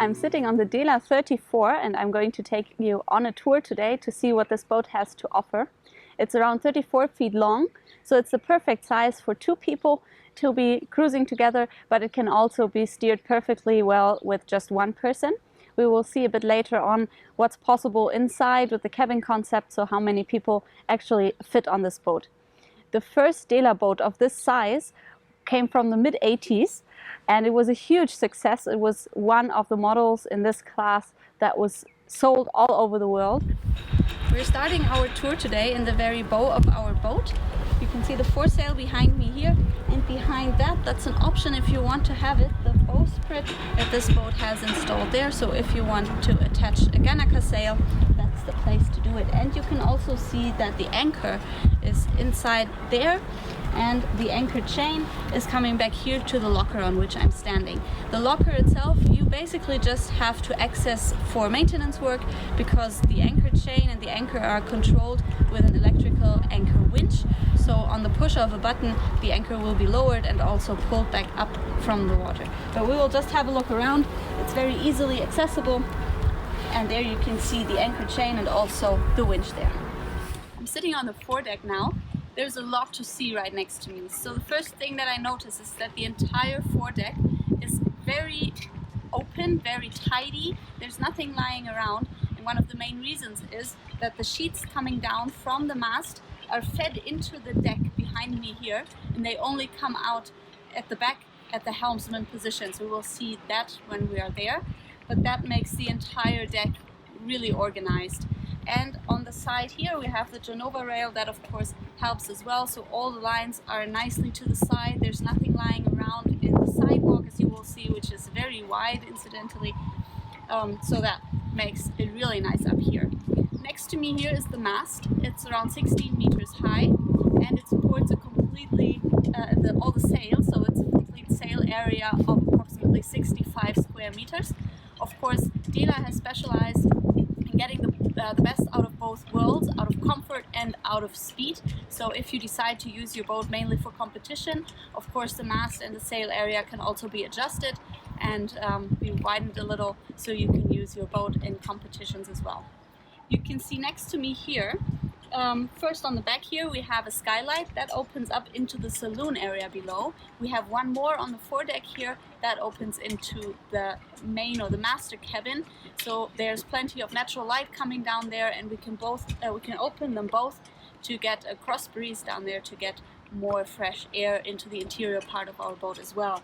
I'm sitting on the Dehler 34 and I'm going to take you on a tour today to see what this boat has to offer. It's around 34 feet long, so it's the perfect size for two people to be cruising together, but it can also be steered perfectly well with just one person. We will see a bit later on what's possible inside with the cabin concept, so how many people actually fit on this boat. The first Dehler boat of this size came from the mid-80s and it was a huge success. It was one of the models in this class that was sold all over the world. We're starting our tour today in the very bow of our boat. You can see the foresail behind me here, and behind that's an option if you want to have it, the bowsprit that this boat has installed there. So if you want to attach a Gannaka sail, that's the place to do it. And you can also see that the anchor is inside there, and the anchor chain is coming back here to the locker on which I'm standing. The locker itself you basically just have to access for maintenance work, because the anchor chain and the anchor are controlled with an electrical anchor winch. So on the push of a button, the anchor will be lowered and also pulled back up from the water. But we will just have a look around. It's very easily accessible, and there you can see the anchor chain and also the winch there. I'm sitting on the foredeck now. There's a lot to see right next to me. So the first thing that I notice is that the entire foredeck is very open, very tidy. There's nothing lying around, and one of the main reasons is that the sheets coming down from the mast are fed into the deck behind me here, and they only come out at the back at the helmsman position. So we'll see that when we are there, but that makes the entire deck really organized. And on the side here we have the Genova rail that of course helps as well. So all the lines are nicely to the side. There's nothing lying around in the sidewalk, as you will see, which is very wide incidentally. So that makes it really nice up here. Next to me here is the mast. It's around 16 meters high, and it supports a completely all the sails. So it's a complete sail area of approximately 65 square meters. Of course, Dehler has specialized in getting the best out of both worlds, out of comfort and out of speed. So if you decide to use your boat mainly for competition, of course the mast and the sail area can also be adjusted and be widened a little, so you can use your boat in competitions as well. You can see next to me here, first on the back here we have a skylight that opens up into the saloon area below. We have one more on the foredeck here that opens into the main or the master cabin. So there's plenty of natural light coming down there, and we can open them both to get a cross breeze down there to get more fresh air into the interior part of our boat as well.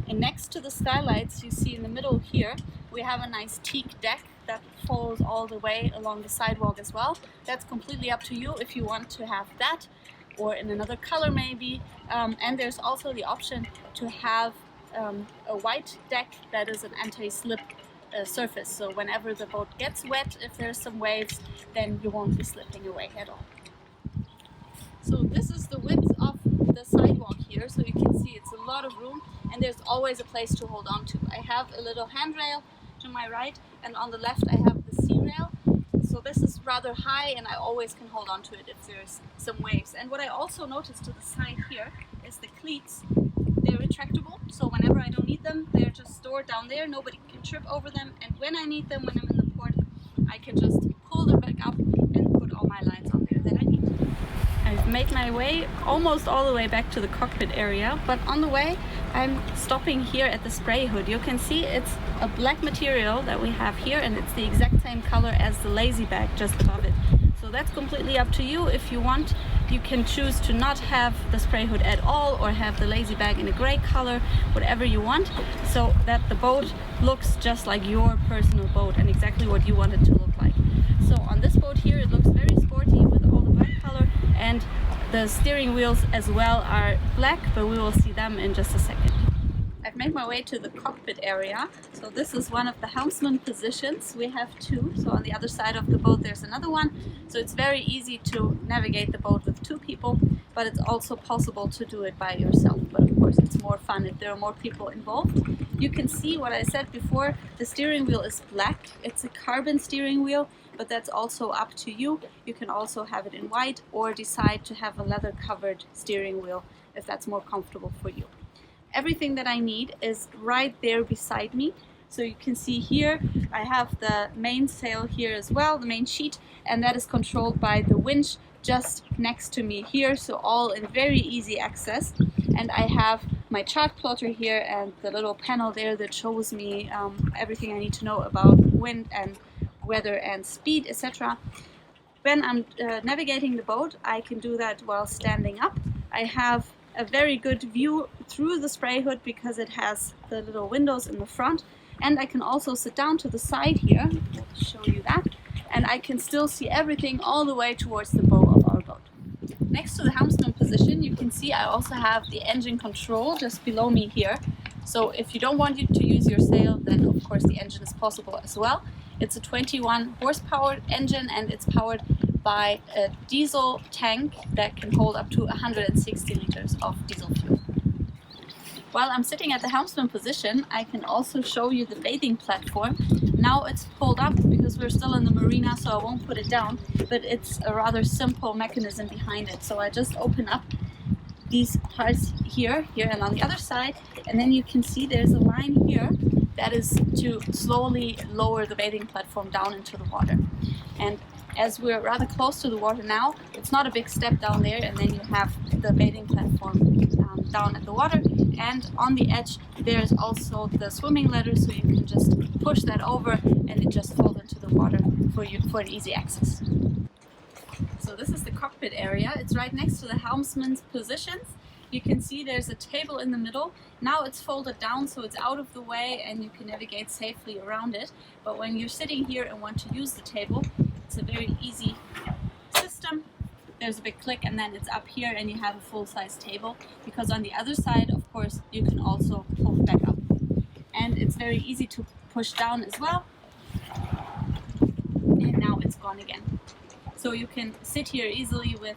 And next to the skylights you see in the middle here, we have a nice teak deck that follows all the way along the sidewalk as well. That's completely up to you if you want to have that or in another color maybe. And there's also the option to have a white deck that is an anti-slip surface. So whenever the boat gets wet, if there's some waves, then you won't be slipping away at all. So this is the width of the sidewalk here. So you can see it's a lot of room, and there's always a place to hold on to. I have a little handrail to my right, and on the left I have the sea rail. So this is rather high, and I always can hold on to it if there's some waves. And what I also noticed to the side here is the cleats. They're retractable, so whenever I don't need them, they're just stored down there. Nobody can trip over them, and when I need them, when I'm in the port, I can just pull them back up and put all my lines on there that I need. I've made my way almost all the way back to the cockpit area, but on the way I'm stopping here at the spray hood. You can see it's a black material that we have here, and it's the exact same color as the lazy bag just above it. So that's completely up to you. If you want, you can choose to not have the spray hood at all, or have the lazy bag in a gray color, whatever you want, so that the boat looks just like your personal boat and exactly what you want it to look like. So on this boat here it looks very sporty with all the black color, and the steering wheels as well are black, but we will see them in just a second. I've made my way to the cockpit area. So this is one of the helmsman positions. We have two. So on the other side of the boat there's another one. So it's very easy to navigate the boat with two people, but it's also possible to do it by yourself. But of course it's more fun if there are more people involved. You can see what I said before, the steering wheel is black. It's a carbon steering wheel, but that's also up to you. You can also have it in white, or decide to have a leather covered steering wheel if that's more comfortable for you. Everything that I need is right there beside me. So you can see here I have the mainsail here as well, the main sheet, and that is controlled by the winch just next to me here, so all in very easy access. And I have my chart plotter here and the little panel there that shows me everything I need to know about wind and weather and speed, etc. When I'm navigating the boat, I can do that while standing up. I have a very good view through the spray hood because it has the little windows in the front, and I can also sit down to the side here. I'll show you that, and I can still see everything all the way towards the bow of our boat. Next to the helmsman position, you can see I also have the engine control just below me here. So if you don't want to use your sail, then of course the engine is possible as well. It's a 21 horsepower engine and it's powered by a diesel tank that can hold up to 160 liters of diesel fuel. While I'm sitting at the helmsman position, I can also show you the bathing platform. Now it's pulled up because we're still in the marina, so I won't put it down, but it's a rather simple mechanism behind it. So I just open up these parts here and on the other side, and then you can see there's a line here that is to slowly lower the bathing platform down into the water. And as we're rather close to the water now, it's not a big step down there, and then you have the bathing platform down at the water, and on the edge there's also the swimming ladder, so you can just push that over and it just falls into the water for an easy access. So this is the cockpit area. It's right next to the helmsman's positions. You can see there's a table in the middle. Now it's folded down so it's out of the way and you can navigate safely around it. But when you're sitting here and want to use the table, it's a very easy system. There's a big click and then it's up here and you have a full-size table, because on the other side, of course, you can also pull it back up. And it's very easy to push down as well. And now it's gone again. So you can sit here easily with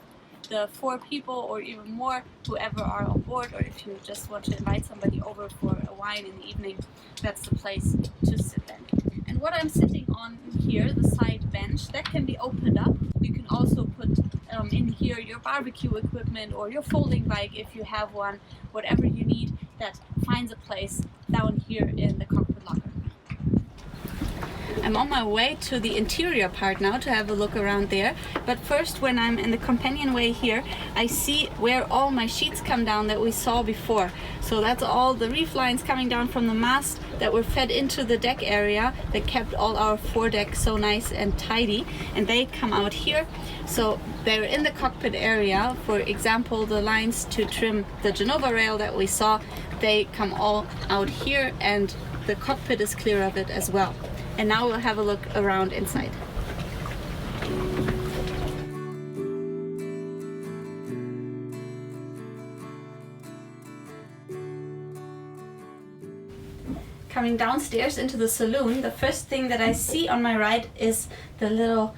the 4 people or even more, whoever are on board, or if you just want to invite somebody over for a wine in the evening, that's the place to sit then. And what I'm sitting on here, the side bench, that can be opened up. You can also put in here your barbecue equipment or your folding bike if you have one, whatever you need that finds a place down here in the cockpit locker. I'm on my way to the interior part now to have a look around there, but first, when I'm in the companionway here, I see where all my sheets come down that we saw before. So that's all the reef lines coming down from the mast that were fed into the deck area that kept all our foredeck so nice and tidy, and they come out here. So they're in the cockpit area. For example, the lines to trim the Genova rail that we saw, they come all out here, and the cockpit is clear of it as well. And now we'll have a look around inside. Coming downstairs into the saloon, the first thing that I see on my right is the little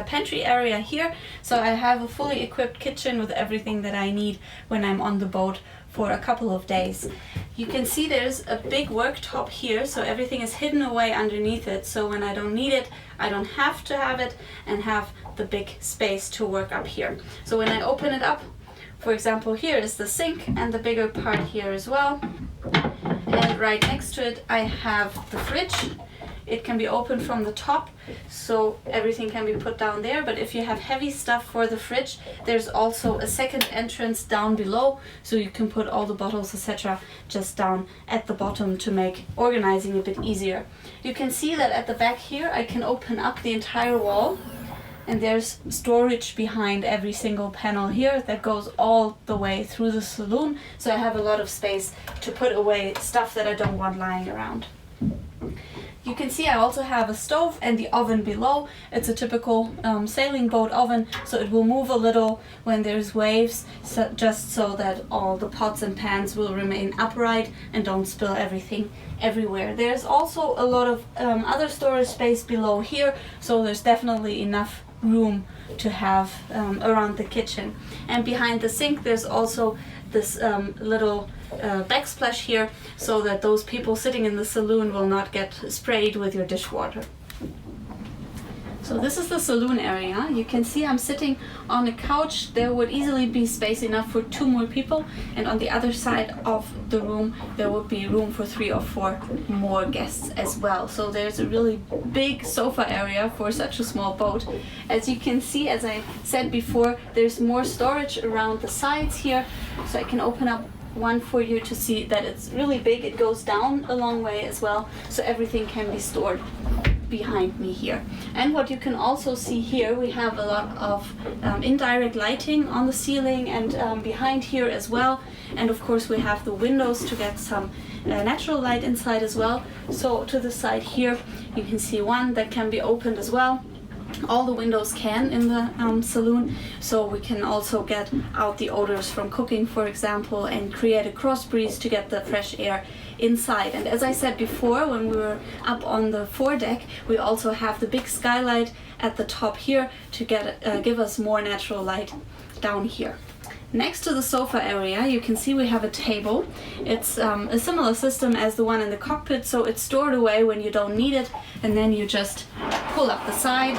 pantry area here. So I have a fully equipped kitchen with everything that I need when I'm on the boat for a couple of days. You can see there's a big worktop here, so everything is hidden away underneath it, so when I don't need it, I don't have to have it and have the big space to work up here. So when I open it up, for example, here is the sink and the bigger part here as well, and right next to it I have the fridge. It can be opened from the top, so everything can be put down there, but if you have heavy stuff for the fridge, there's also a second entrance down below, so you can put all the bottles, etc. just down at the bottom to make organizing a bit easier. You can see that at the back here I can open up the entire wall, and there's storage behind every single panel here that goes all the way through the saloon, so I have a lot of space to put away stuff that I don't want lying around. You can see I also have a stove and the oven below. It's a typical sailing boat oven, so it will move a little when there's waves, so just so that all the pots and pans will remain upright and don't spill everything everywhere. There's also a lot of other storage space below here, so there's definitely enough room to have around the kitchen. And behind the sink there's also this little backsplash here, so that those people sitting in the saloon will not get sprayed with your dishwater. So this is the saloon area. You can see I'm sitting on a couch. There would easily be space enough for 2 more people, and on the other side of the room there would be room for 3 or 4 more guests as well. So there's a really big sofa area for such a small boat. As you can see, as I said before, there's more storage around the sides here, so I can open up one for you to see that it's really big. It goes down a long way as well, so everything can be stored behind me here. And what you can also see here, we have a lot of indirect lighting on the ceiling and behind here as well. And of course we have the windows to get some natural light inside as well. So to the side here you can see one that can be opened as well. All the windows can in the saloon, so we can also get out the odors from cooking, for example, and create a cross breeze to get the fresh air inside. And as I said before, when we were up on the foredeck, we also have the big skylight at the top here to give us more natural light down here. Next to the sofa area, you can see we have a table. It's a similar system as the one in the cockpit, so it's stored away when you don't need it, and then you just pull up the side.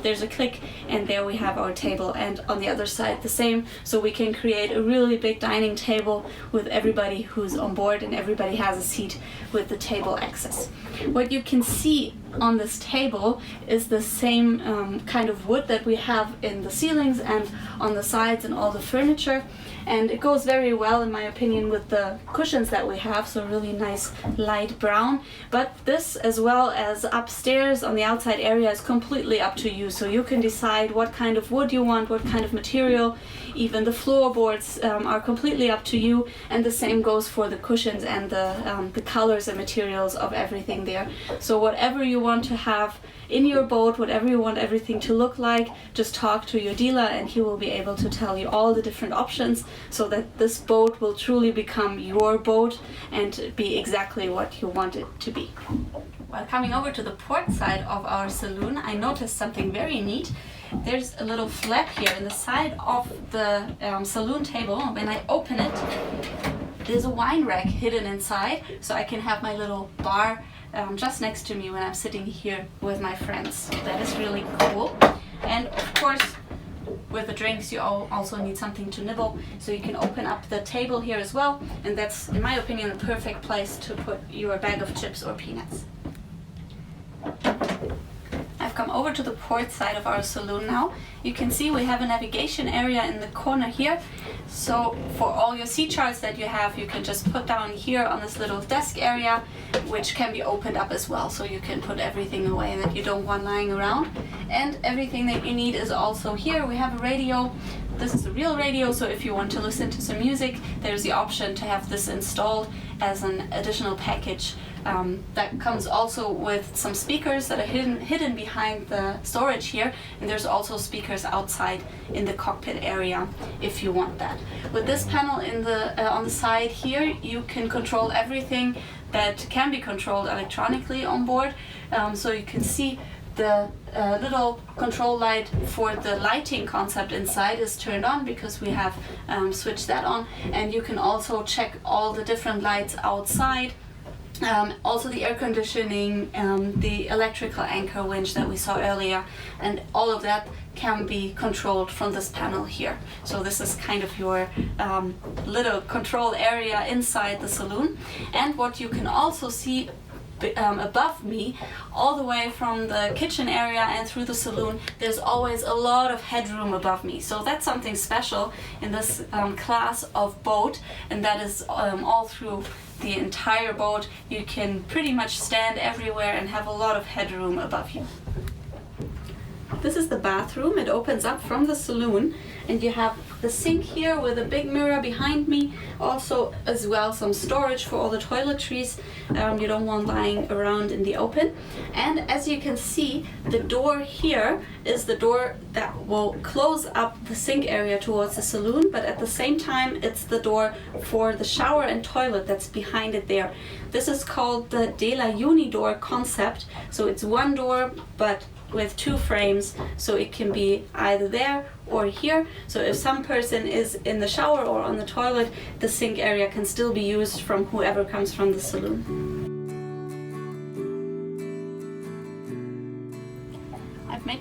There's a click, and there we have our table, and on the other side the same, so we can create a really big dining table with everybody who's on board, and everybody has a seat with the table access. What you can see on this table is the same kind of wood that we have in the ceilings and on the sides and all the furniture, and it goes very well in my opinion with the cushions that we have, so really nice light brown. But this, as well as upstairs on the outside area, is completely up to you, so you can decide what kind of wood you want, what kind of material. Even the floorboards are completely up to you, and the same goes for the cushions and the colors and materials of everything there. So whatever you want to have in your boat, whatever you want everything to look like, just talk to your dealer and he will be able to tell you all the different options, so that this boat will truly become your boat and be exactly what you want it to be. While coming over to the port side of our saloon, I noticed something very neat. There's a little flap here in the side of the saloon table. When I open it, there's a wine rack hidden inside, so I can have my little bar just next to me when I'm sitting here with my friends. So that is really cool. And of course, with the drinks you also need something to nibble, so you can open up the table here as well, and that's, in my opinion, a perfect place to put your bag of chips or peanuts. I've come over to the port side of our saloon now. You can see we have a navigation area in the corner here. So for all your sea charts that you have, you can just put down here on this little desk area, which can be opened up as well. So you can put everything away that you don't want lying around. And everything that you need is also here. We have a radio. This is a real radio, so if you want to listen to some music, there's the option to have this installed as an additional package. That comes also with some speakers that are hidden behind the storage here, and there's also speakers outside in the cockpit area if you want that. With this panel on the side here, you can control everything that can be controlled electronically on board. So you can see the little control light for the lighting concept inside is turned on because we have switched that on, and you can also check all the different lights outside. Also the air conditioning, the electrical anchor winch that we saw earlier, and all of that can be controlled from this panel here. So this is kind of your little control area inside the saloon. And what you can also see above me, all the way from the kitchen area and through the saloon, there's always a lot of headroom above me. So that's something special in this class of boat, and that is all through the entire boat. You can pretty much stand everywhere and have a lot of headroom above you. This is the bathroom. It opens up from the saloon, and you have the sink here with a big mirror behind me. Also, as well, some storage for all the toiletries you don't want lying around in the open. And as you can see, the door here is the door that will close up the sink area towards the saloon, but at the same time it's the door for the shower and toilet that's behind it there. This is called the Dehler Uni-door concept. So it's one door but with two frames, so it can be either there or here. So if some person is in the shower or on the toilet, the sink area can still be used from whoever comes from the saloon.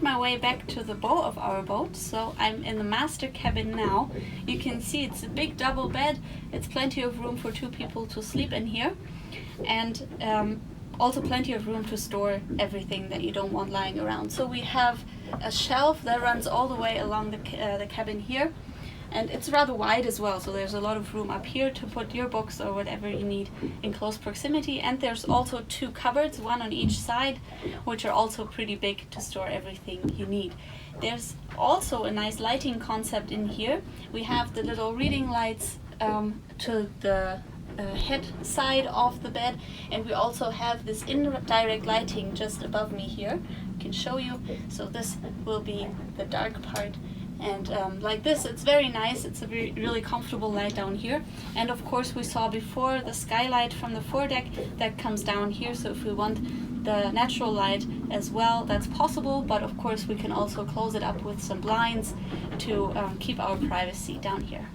my way back to the bow of our boat. So I'm in the master cabin now. You can see it's a big double bed. It's plenty of room for 2 people to sleep in here, and also plenty of room to store everything that you don't want lying around. So we have a shelf that runs all the way along the cabin here, and it's rather wide as well, so there's a lot of room up here to put your books or whatever you need in close proximity. And there's also 2 cupboards, one on each side, which are also pretty big to store everything you need. There's also a nice lighting concept in here. We have the little reading lights to the head side of the bed, and we also have this indirect lighting just above me here. I can show you. So this will be the dark part, and like this, it's very nice. It's a really comfortable light down here. And of course, we saw before the skylight from the foredeck that comes down here, so if we want the natural light as well, that's possible, but of course we can also close it up with some blinds to keep our privacy down here.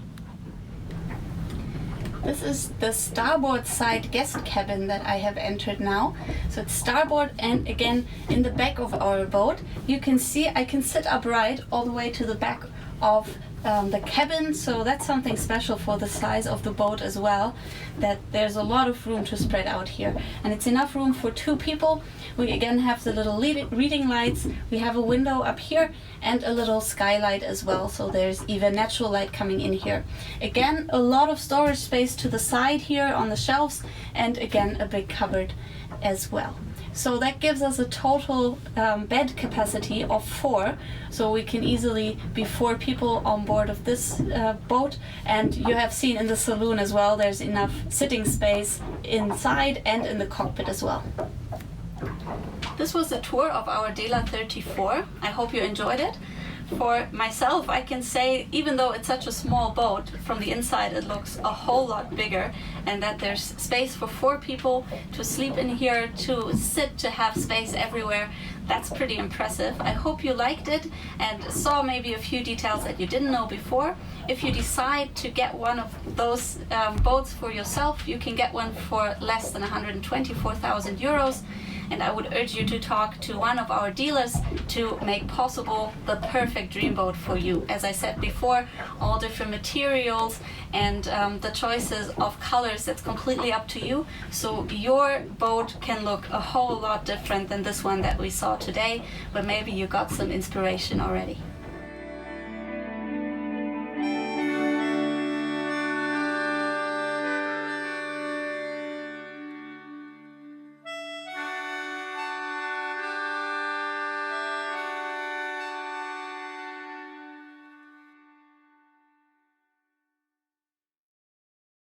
This is the starboard side guest cabin that I have entered now. So it's starboard, and again in the back of our boat. You can see I can sit upright all the way to the back of the cabin, so that's something special for the size of the boat as well, that there's a lot of room to spread out here, and it's enough room for 2 people. We again have the little reading lights, we have a window up here and a little skylight as well, so there's even natural light coming in here. Again, a lot of storage space to the side here on the shelves, and again a big cupboard as well. So that gives us a total bed capacity of 4, so we can easily be 4 people on board of this boat. And you have seen in the saloon as well, there's enough sitting space inside and in the cockpit as well. This was a tour of our Dehler 34. I hope you enjoyed it. For myself, I can say, even though it's such a small boat, from the inside it looks a whole lot bigger, and that there's space for 4 people to sleep in here, to sit, to have space everywhere. That's pretty impressive. I hope you liked it and saw maybe a few details that you didn't know before. If you decide to get one of those boats for yourself, you can get one for less than 124,000 euros. And I would urge you to talk to one of our dealers to make possible the perfect dream boat for you. As I said before, all different materials and the choices of colors, that's completely up to you. So your boat can look a whole lot different than this one that we saw today, but maybe you got some inspiration already.